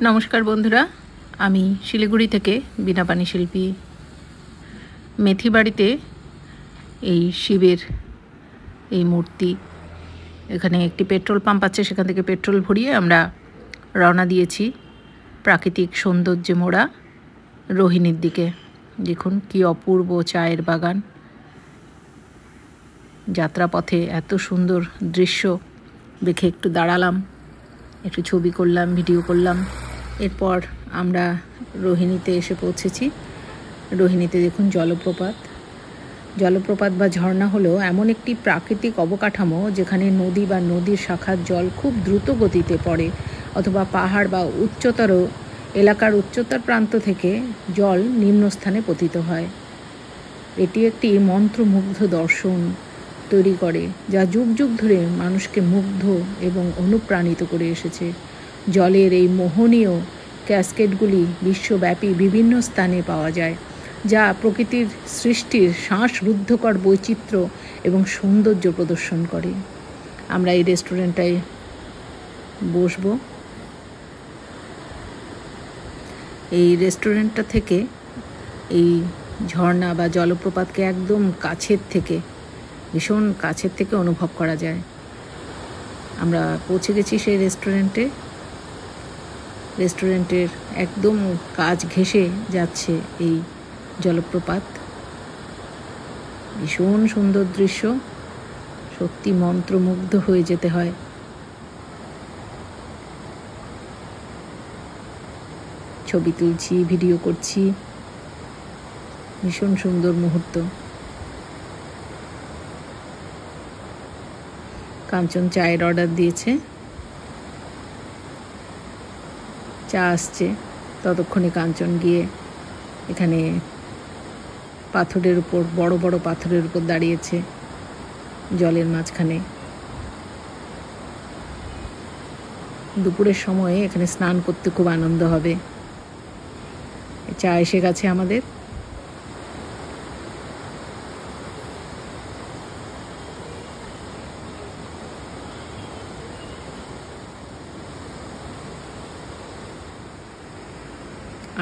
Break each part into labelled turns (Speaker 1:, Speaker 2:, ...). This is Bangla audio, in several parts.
Speaker 1: নমস্কার বন্ধুরা, আমি শিলিগুড়ি থেকে বিনা পানি শিল্পী। মেথি বাড়িতে এই শিবের এই মূর্তি, এখানে একটি পেট্রোল পাম্প আছে, সেখান থেকে পেট্রোল ভরিয়ে আমরা রওনা দিয়েছি প্রাকৃতিক সৌন্দর্যে মোড়া রোহিণীর দিকে। দেখুন কি অপূর্ব চায়ের বাগান, যাত্রাপথে এত সুন্দর দৃশ্য দেখে একটু দাঁড়ালাম, একটু ছবি করলাম, ভিডিও করলাম। এরপর আমরা রোহিণীতে এসে পৌঁছেছি। রোহিণীতে দেখুন জলপ্রপাত বা ঝর্ণা হলো এমন একটি প্রাকৃতিক অবকাঠামো যেখানে নদী বা নদীর শাখার জল খুব দ্রুত গতিতে পড়ে, অথবা পাহাড় বা উচ্চতর এলাকার উচ্চতর প্রান্ত থেকে জল নিম্নস্থানে পতিত হয়। এটি একটি মন্ত্রমুগ্ধ দর্শন তৈরি করে, যা যুগ যুগ ধরে মানুষকে মুগ্ধ এবং অনুপ্রাণিত করে এসেছে। জলের এই মোহনীয় ক্যাসকেডগুলি বিশ্বব্যাপী বিভিন্ন স্থানে পাওয়া যায়, যা প্রকৃতির সৃষ্টির শ্বাসরুদ্ধকর বৈচিত্র্য এবং সৌন্দর্য প্রদর্শন করে। আমরা এই রেস্টুরেন্টটায় বসবো। এই রেস্টুরেন্টটা থেকে এই ঝর্ণা বা জলপ্রপাতকে একদম কাছের থেকে, ভীষণ কাছের থেকে অনুভব করা যায়। আমরা পৌঁছে গেছি সেই রেস্টুরেন্টের একদম কাছ ঘেঁষে যাচ্ছে এই জলপ্রপাত। ভীষণ সুন্দর দৃশ্য, সত্যি মন্ত্রমুগ্ধ হয়ে যেতে হয়। ছবি তুলছি, ভিডিও করছি, ভীষণ সুন্দর মুহূর্ত। কাঞ্চন চায়ের অর্ডার দিয়েছে, চা আসছে। ততক্ষণে কাঞ্চন গিয়ে এখানে পাথরের উপর, বড় বড় পাথরের উপর দাঁড়িয়েছে জলের মাঝখানে। দুপুরের সময়ে এখানে স্নান করতে খুব আনন্দ হবে। চা এসে গেছে আমাদের।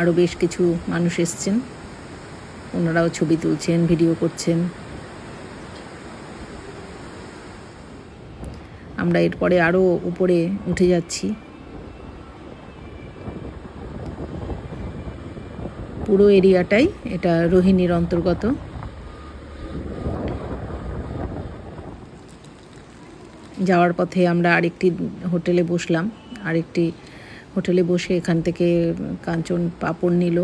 Speaker 1: আরও বেশ কিছু মানুষ এসছেন, ওনারাও ছবি তুলছেন, ভিডিও করছেন। আমরা এরপরে আরও উপরে উঠে যাচ্ছি। পুরো এরিয়াটাই এটা রোহিণীর অন্তর্গত। যাওয়ার পথে আমরা আরেকটি হোটেলে বসলাম। হোটেলে বসে এখান থেকে কাঞ্চন পাঁপড় নিল,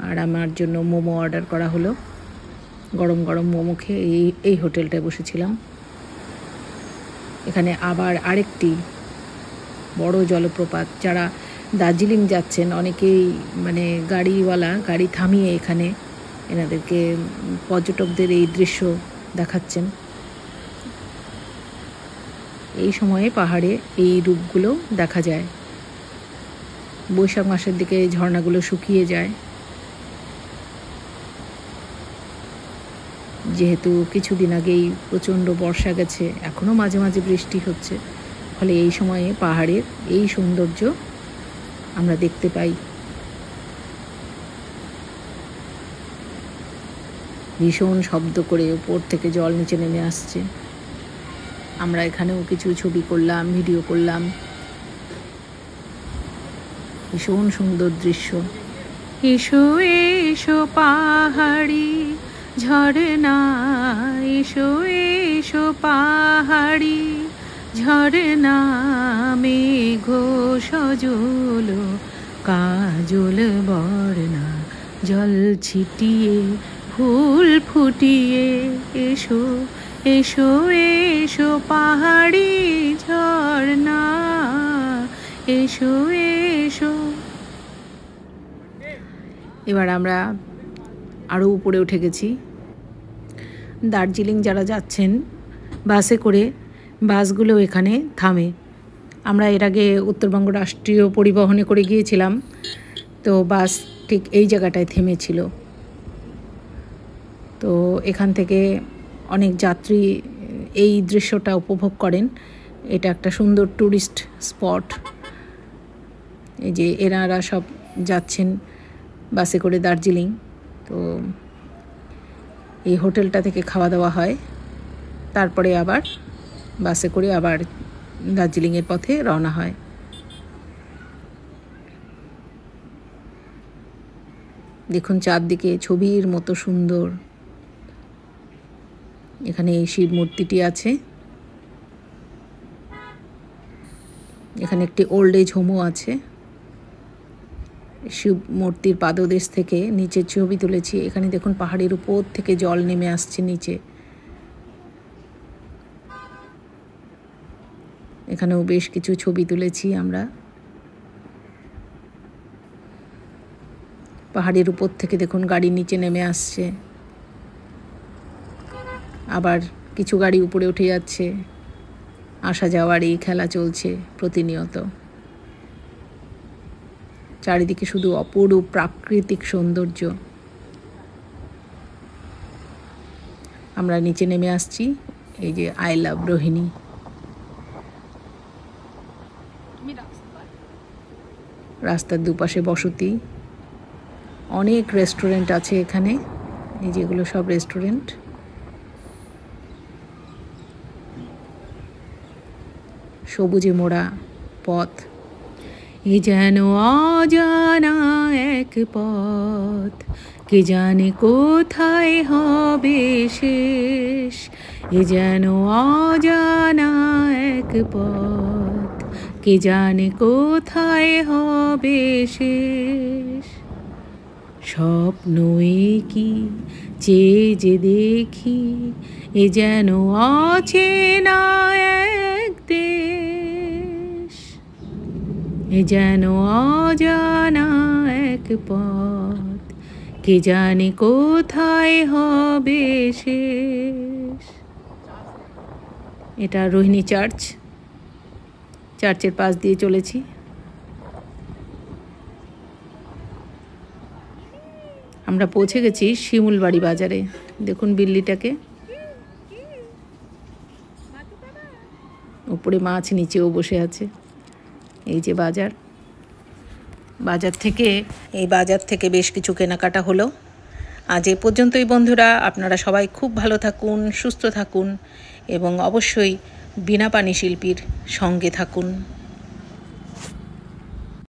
Speaker 1: আর আমার জন্য মোমো অর্ডার করা হলো। গরম গরম মোমো খেয়ে এই হোটেলটায় বসেছিলাম। এখানে আবার আরেকটি বড় জলপ্রপাত। যারা দার্জিলিং যাচ্ছেন, অনেকেই গাড়ি থামিয়ে এখানে এনাদেরকে, পর্যটকদের এই দৃশ্য দেখাচ্ছেন। এই সময়ে পাহাড়ে এই রূপগুলো দেখা যায়। বৈশাখ মাসের দিকে ঝর্ণাগুলো শুকিয়ে যায়, যেহেতু কিছুদিন আগেই প্রচণ্ড বর্ষা গেছে, এখনও মাঝে মাঝে বৃষ্টি হচ্ছে, ফলে এই সময়ে পাহাড়ের এই সৌন্দর্য আমরা দেখতে পাই। ভীষণ শব্দ করে উপর থেকে জল নিচে নেমে আসছে। আমরা এখানেও কিছু ছবি করলাম, ভিডিও করলাম। ভীষণ সুন্দর দৃশ্য। এসো এসো পাহাড়ি ঝর্ণা, এসো এসো পাহাড়ি ঝর্ণা, মেঘ সজল কাজল বর্ণা, জল ছিটিয়ে ফুল ফুটিয়ে, এসো এসো এসো পাহাড়ি ঝর্ণা, এসো এসো। এবার আমরা আরও উপরে উঠে গেছি। দার্জিলিং যারা যাচ্ছেন বাসে করে, বাসগুলো এখানে থামে। আমরা এর আগে উত্তরবঙ্গ রাষ্ট্রীয় পরিবহনে করে গিয়েছিলাম, তো বাস ঠিক এই জায়গাটায় থেমেছিল। তো এখান থেকে অনেক যাত্রী এই দৃশ্যটা উপভোগ করেন। এটা একটা সুন্দর ট্যুরিস্ট স্পট। এই যে এনারা সব যাচ্ছেন বাসে করে দার্জিলিং। তো এই হোটেলটা থেকে খাওয়া দাওয়া হয়, তারপরে আবার বাসে করে আবার দার্জিলিংয়ের পথে রওনা হয়। দেখুন চারদিকে ছবির মতো সুন্দর। এখানে এই শিব মূর্তিটি আছে। এখানে একটি ওল্ড এজ হোমও আছে। শিব মূর্তির পাদদেশ থেকে নিচের ছবি তুলেছি। এখানে দেখুন পাহাড়ের উপর থেকে জল নেমে আসছে নিচে। এখানেও বেশ কিছু ছবি তুলেছি আমরা। পাহাড়ের উপর থেকে দেখুন গাড়ি নিচে নেমে আসছে, আবার কিছু গাড়ি উপরে উঠে যাচ্ছে। আসা যাওয়ার এই খেলা চলছে প্রতিনিয়ত। চারিদিকে শুধু অপরূপ প্রাকৃতিক সৌন্দর্য। আমরা নিচে নেমে আসছি। এই যে আই লাভ রোহিণী। রাস্তার দুপাশে বসতি, অনেক রেস্টুরেন্ট আছে এখানে। এই যেগুলো সব রেস্টুরেন্ট। সবুজে মোড়া পথ। এ যেন অজানা এক পথ, কে জানে কোথায় হবে শেষ। এ যেন অজানা এক পথ, কে জানে কোথায় হবে শেষ। স্বপ্নই কি চেয়ে যে দেখি, এ যেন অচেনা এক দেশ। এ যেন অজানা এক পথ, কে জানে কোথায় হবে শেষ। এটা রোহিণী চার্চ। চার্চের পাশ দিয়ে চলেছি। আমরা পৌঁছে গেছি শিমুলবাড়ি বাজারে। দেখুন বিল্লিটাকে, উপরে মাছ, নিচেও বসে আছে। এই যে বাজার। এই বাজার থেকে বেশ কিছু কেনাকাটা হলো। আজ এ পর্যন্তই বন্ধুরা। আপনারা সবাই খুব ভালো থাকুন, সুস্থ থাকুন এবং অবশ্যই বীণা পানি শিল্পীর সঙ্গে থাকুন।